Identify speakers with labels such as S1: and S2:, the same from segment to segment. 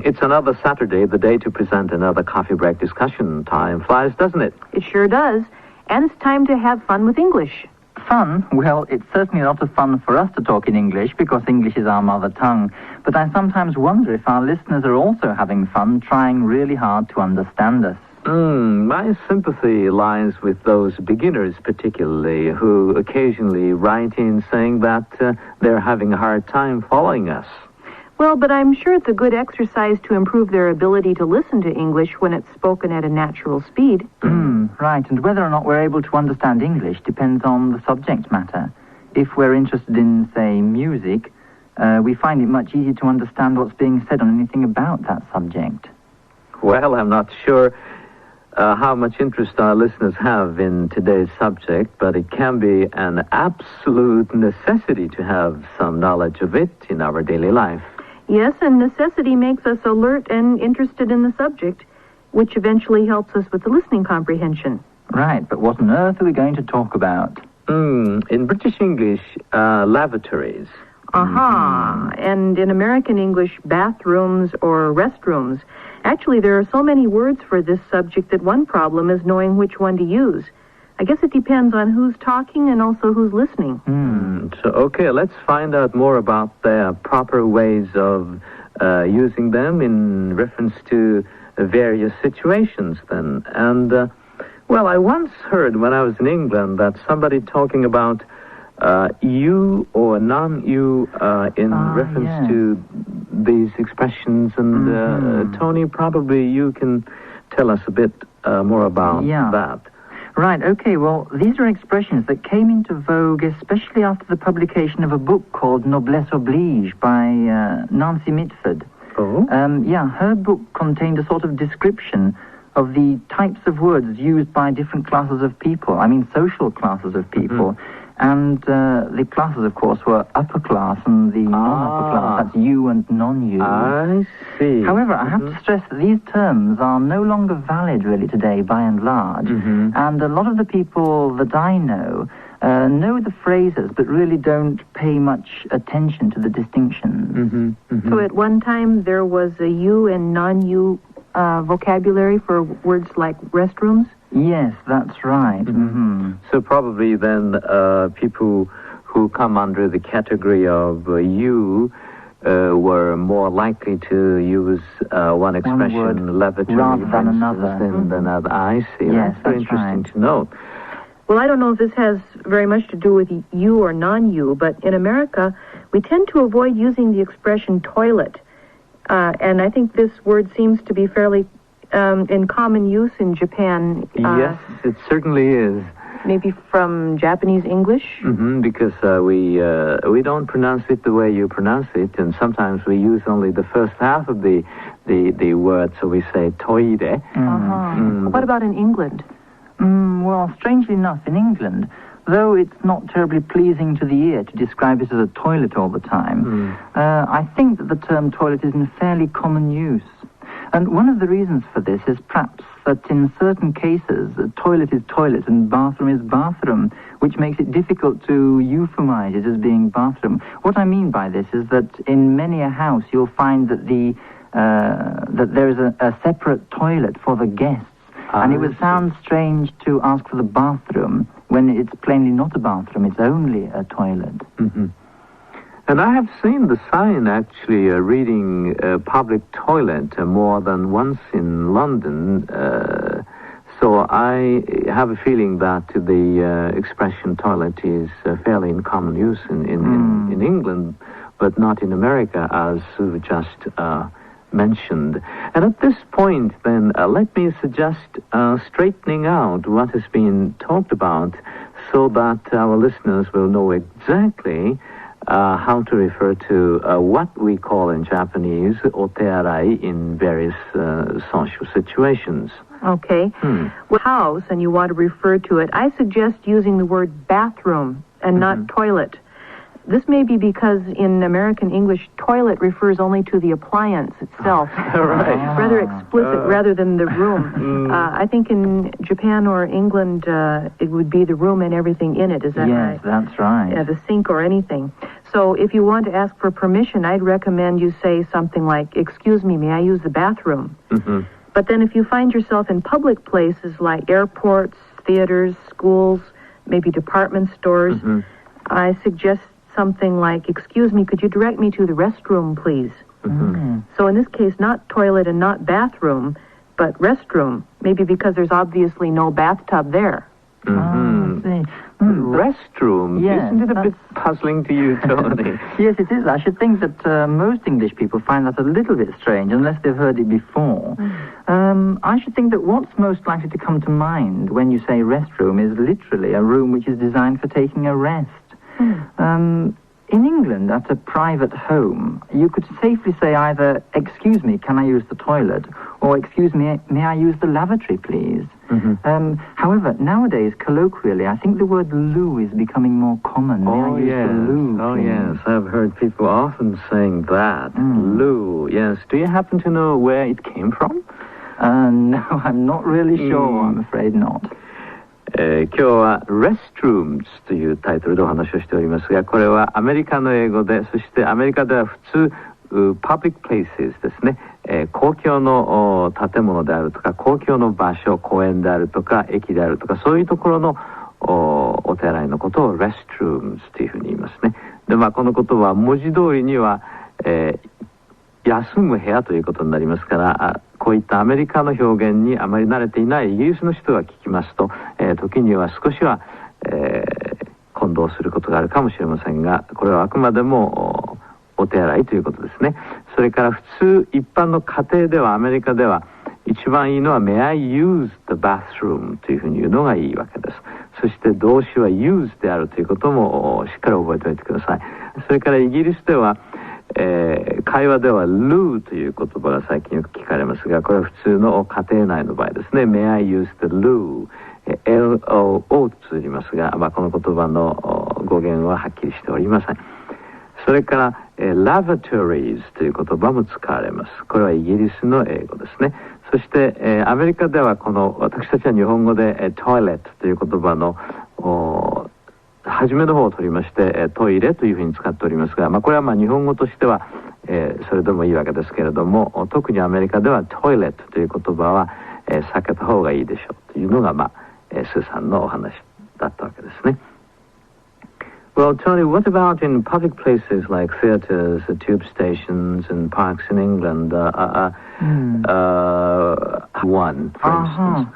S1: It's another Saturday, the day to present another coffee break discussion. Time flies, doesn't it?
S2: It sure does. And it's time to have fun with English.
S3: Fun? Well, it's certainly a lot of fun for us to talk in English because English is our mother tongue. But I sometimes wonder if our listeners are also having fun trying really hard to understand us.
S1: My sympathy lies with those beginners particularly who occasionally write in saying that they're having a hard time following us.
S2: Well, but I'm sure it's a good exercise to improve their ability to listen to English when it's spoken at a natural speed.
S3: Right, and whether or not we're able to understand English depends on the subject matter. If we're interested in, say, music, we find it much easier to understand what's being said on anything about that subject.
S1: Well, I'm not sure how much interest our listeners have in today's subject, but it can be an absolute necessity to have some knowledge of it in our daily life.
S2: Yes, and necessity makes us alert and interested in the subject, which eventually helps us with the listening comprehension.
S3: Right, but what on earth are we going to talk about?
S1: In British English, lavatories.
S2: And in American English, bathrooms or restrooms. Actually, there are so many words for this subject that one problem is knowing which one to use. I guess it depends on who's talking and also who's listening.
S1: So, okay, let's find out more about the proper ways of using them in reference to various situations then. And, well, I once heard when I was in England that somebody talking about you or non-you in reference to these expressions. And, Tony, probably you can tell us a bit more about that.
S3: Right, okay, well, these are expressions that came into vogue especially after the publication of a book called Noblesse Oblige by Nancy Mitford. Her book contained a sort of description of the types of words used by different classes of people, social classes of people. And the classes, of course, were upper class and the non-upper class. That's you and non-you.
S1: I see.
S3: However, I have to stress that these terms are no longer valid, really, today, by and large. And a lot of the people that I know the phrases, but really don't pay much attention to the distinctions.
S2: So at one time, there was a you and non-you vocabulary for words like restrooms?
S3: Yes, that's right.
S1: So probably then people who come under the category of you were more likely to use one expression, lavatory,
S3: rather than another.
S1: Than another. I see.
S3: Yes,
S1: that's very interesting to note.
S2: Well, I don't know if this has very much to do with you or non-you, but in America, we tend to avoid using the expression toilet. And I think this word seems to be fairly in common use in Japan.
S1: Yes, it certainly is.
S2: Maybe from Japanese English?
S1: Because we don't pronounce it the way you pronounce it, and sometimes we use only the first half of the word, so we say toire.
S2: What about in England?
S3: Well, strangely enough, in England, though it's not terribly pleasing to the ear to describe it as a toilet all the time, I think that the term toilet is in fairly common use. And one of the reasons for this is perhaps that in certain cases, toilet is toilet and bathroom is bathroom, which makes it difficult to euphemize it as being bathroom. What I mean by this is that in many a house, you'll find that that there is a separate toilet for the guests. And it would sound strange to ask for the bathroom when it's plainly not a bathroom, it's only a toilet.
S1: And I have seen the sign, actually, reading public toilet more than once in London. So I have a feeling that the expression toilet is fairly in common use in England, but not in America, as we just mentioned. And at this point, then, let me suggest straightening out what has been talked about so that our listeners will know exactly how to refer to what we call in Japanese otearai in various social situations.
S2: Okay. Well, house, and you want to refer to it, I suggest using the word bathroom and not toilet. This may be because in American English, toilet refers only to the appliance itself.
S1: Right.
S2: It's rather explicit rather than the room. I think in Japan or England, it would be the room and everything in it. Is that right?
S3: Yes, that's right.
S2: Yeah, the sink or anything. So So if you want to ask for permission, I'd recommend you say something like, "Excuse me, may I use the bathroom?"
S1: Mm-hmm.
S2: But then if you find yourself in public places like airports, theaters, schools, maybe department stores,
S1: Mm-hmm.
S2: I suggest something like, "Excuse me, could you direct me to the restroom, please?"
S1: Mm-hmm.
S2: So in this case, not toilet and not bathroom, but restroom, maybe because there's obviously no bathtub there.
S1: Mm-hmm. Restroom,
S3: yes,
S1: isn't it a bit puzzling to you, Tony?
S3: Yes, it is. I should think that most English people find that a little bit strange, unless they've heard it before. I should think that what's most likely to come to mind when you say restroom is literally a room which is designed for taking a rest. In England, at a private home, you could safely say either, "Excuse me, can I use the toilet?" or "Excuse me, may I use the lavatory, please?"
S1: Mm-hmm.
S3: However, nowadays, colloquially, I think the word loo is becoming more common. May I use the loo,
S1: Oh,
S3: please?
S1: yes. I've heard people often saying that. Loo, yes. Do you happen to know where it came from?
S3: No, I'm not really sure. I'm afraid not.
S1: 今日は Restrooms というタイトルでお話をしておりますが、これはアメリカの英語で、そしてアメリカでは普通public places ですね、公共の建物であるとか、公共の場所、公園であるとか、駅であるとか、そういうところのお手洗いのことを Restrooms というふうに言いますね。で、このことは文字通りには、休む部屋ということになりますから、こういったアメリカの表現にあまり慣れていないイギリスの人が聞きますと、時には少しは、混同することがあるかもしれませんが、これはあくまでもお手洗いということですね。それから普通一般の家庭ではアメリカでは一番いいのは May I use the bathroom というふうに言うのがいいわけです。そして動詞は use であるということもしっかり覚えておいてください。それからイギリスでは会話では loo という言葉が最近よく聞かれますが、これは普通の家庭内の場合ですね。May I use the loo? L-O-O と通じますが、この言葉の語源ははっきりしておりません。それから、lavatories という言葉も使われます。これはイギリスの英語ですね。そして、アメリカではこの私たちは日本語で、トイレットという言葉の初めの方を取りまして、トイレというふうに使っておりますが、これは日本語としては、それでもいいわけですけれども、特にアメリカではトイレットという言葉は、避けた方がいいでしょうというのが、スーさんのお話だったわけですね。Well, Tony, what about in public places like theatres, tube stations and parks in England? One, for instance.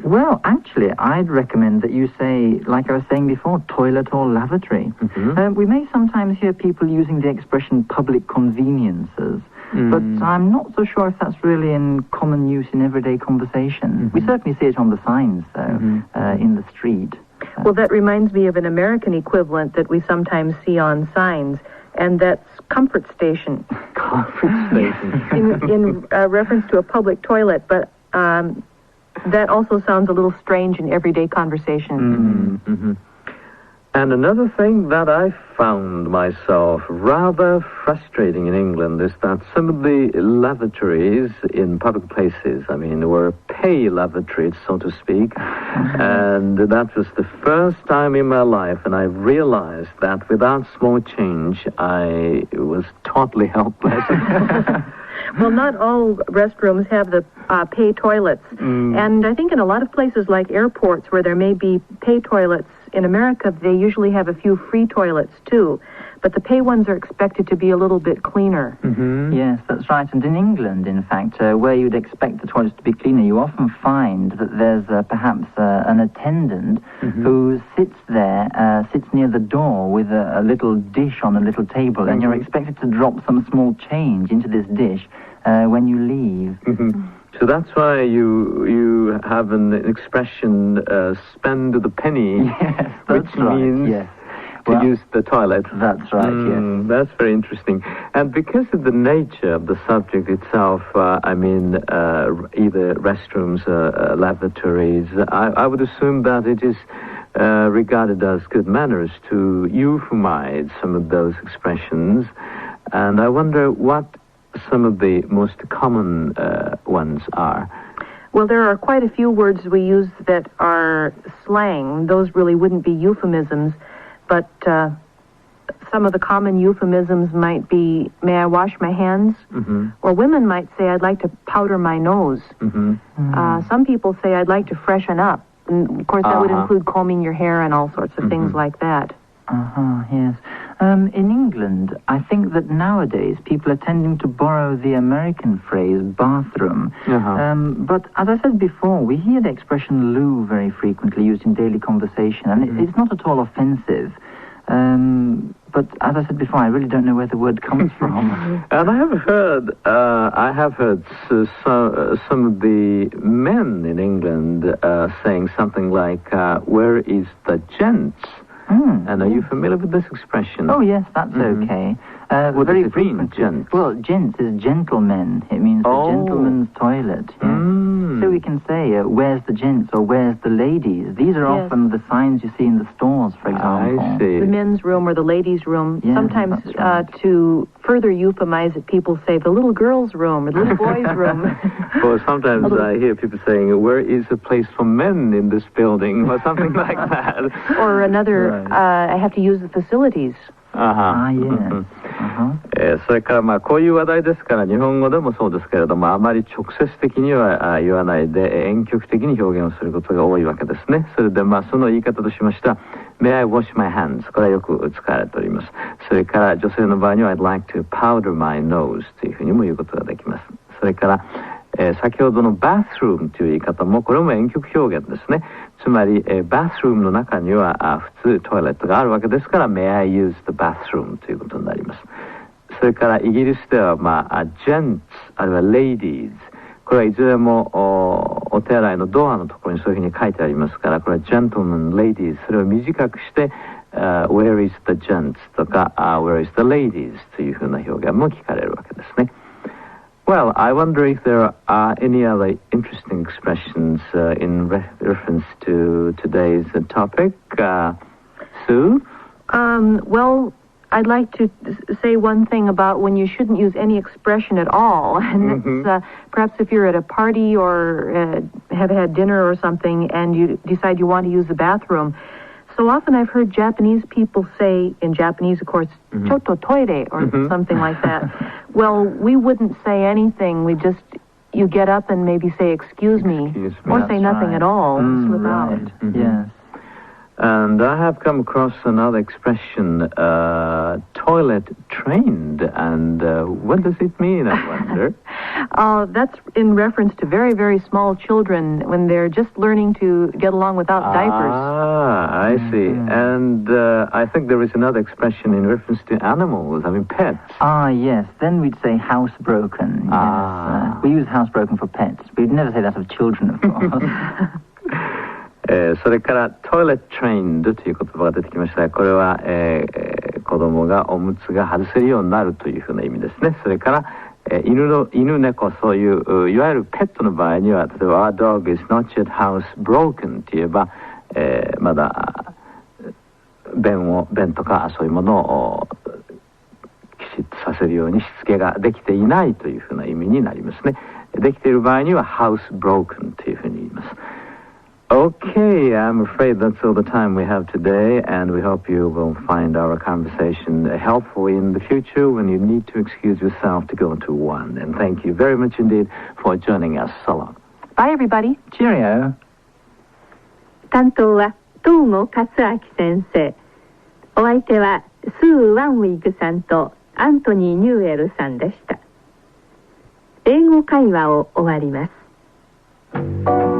S3: Well, actually, I'd recommend that you say, like I was saying before, toilet or lavatory. We may sometimes hear people using the expression public conveniences, but I'm not so sure if that's really in common use in everyday conversation. We certainly see it on the signs, though, in the street.
S2: Well, that reminds me of an American equivalent that we sometimes see on signs, and that's comfort station.
S1: Comfort station.
S2: in reference to a public toilet, but that also sounds a little strange in everyday conversation.
S1: And another thing that I found myself rather frustrating in England is that some of the lavatories in public places, were pay lavatories, so to speak. And that was the first time in my life, and I realized that without small change, I was totally helpless.
S2: Well, not all restrooms have the pay toilets. And I think in a lot of places like airports where there may be pay toilets, in America, they usually have a few free toilets, too. But the pay ones are expected to be a little bit cleaner.
S3: Yes, that's right. And in England, in fact, where you'd expect the toilets to be cleaner, you often find that there's perhaps an attendant who sits near the door with a little dish on a little table, and you're expected to drop some small change into this dish when you leave.
S1: So that's why you have an expression, spend the penny,
S3: yes,
S1: which means to use the toilet.
S3: That's right, yes.
S1: That's very interesting. And because of the nature of the subject itself, either restrooms or lavatories, I would assume that it is regarded as good manners to euphemize some of those expressions. And I wonder what some of the most common ones are.
S2: Well, there are quite a few words we use that are slang. Those really wouldn't be euphemisms, but some of the common euphemisms might be, may I wash my hands? Or women might say, I'd like to powder my nose. Some people say, I'd like to freshen up. And of course, that would include combing your hair and all sorts of things like that.
S3: Yes. In England, I think that nowadays people are tending to borrow the American phrase bathroom. But as I said before, we hear the expression loo very frequently used in daily conversation, and it's not at all offensive. But as I said before, I really don't know where the word comes from.
S1: And I have heard some of the men in England saying something like, where is the gents? And are you familiar with this expression?
S3: Oh, yes, that's okay.
S1: What does it mean, gents?
S3: Well, gents is gentlemen. It means the gentleman's toilet. Yes. So we can say, where's the gents or where's the ladies? These are often the signs you see in the stores, for example.
S1: I see.
S2: The men's room or the ladies' room.
S3: Yes,
S2: sometimes
S3: right.
S2: To further euphemize it, people say the little girl's room or the little boy's room.
S1: Or sometimes I hear people saying, where is a place for men in this building? Or something like that.
S2: Or another, I have to use the facilities.
S3: Yes.
S1: それからこういう話題ですから日本語でもそうですけれどもあまり直接的には言わないで婉曲的に表現をすることが多いわけですね。それでその言い方としました May I wash my hands これはよく使われております。それから女性の場合には I'd like to powder my nose というふうにも言うことができます。それから先ほどの bathroom という言い方もこれも婉曲表現ですね。つまりbathroom の中には普通トイレットがあるわけですから May I use the bathroom ということになります。それからイギリスではgents あるいは ladies これはいずれもお手洗いのドアのところにそういうふうに書いてありますからこれは gentlemen ladies それを短くしてwhere is the gents とかwhere is the ladies というふうな表現も聞かれるわけですね。Well, I wonder if there are any other interesting expressions in reference to today's topic. Sue?
S2: Well, I'd like to say one thing about when you shouldn't use any expression at all. And that's perhaps if you're at a party or have had dinner or something and you decide you want to use the bathroom. So often I've heard Japanese people say, in Japanese, of course, chotto toire or something like that. Well, we wouldn't say anything. You get up and maybe say, excuse me, or say nothing at all. Slip out.
S3: Yes.
S1: And I have come across another expression, toilet trained. And what does it mean, I wonder?
S2: That's in reference to very, very small children when they're just learning to get along without diapers.
S1: I see. And I think there is another expression in reference to animals, pets.
S3: Yes. Then we'd say housebroken. Yes. We use housebroken for pets. We'd never say that of children, of course.
S1: それからトイレットトレインドという言葉が出てきましたがこれは、子供がおむつが外せるようになるというふうな意味ですね。それから、犬猫そういういわゆるペットの場合には例えば Our dog is not yet housebroken といえば、まだ便とかそういうものをきちっとさせるようにしつけができていないというふうな意味になりますね。できている場合には housebroken というふうに言います。Okay, I'm afraid that's all the time we have today, and we hope you will find our conversation helpful in the future when you need to excuse yourself to go to one. And thank you very much indeed for joining us. So long.
S2: Bye, everybody.
S3: Cheerio.
S4: 担当は東後勝明先生。お相手はスー・ワンウィグさんとアントニー・ニューエルさんでした。英語会話を終わります。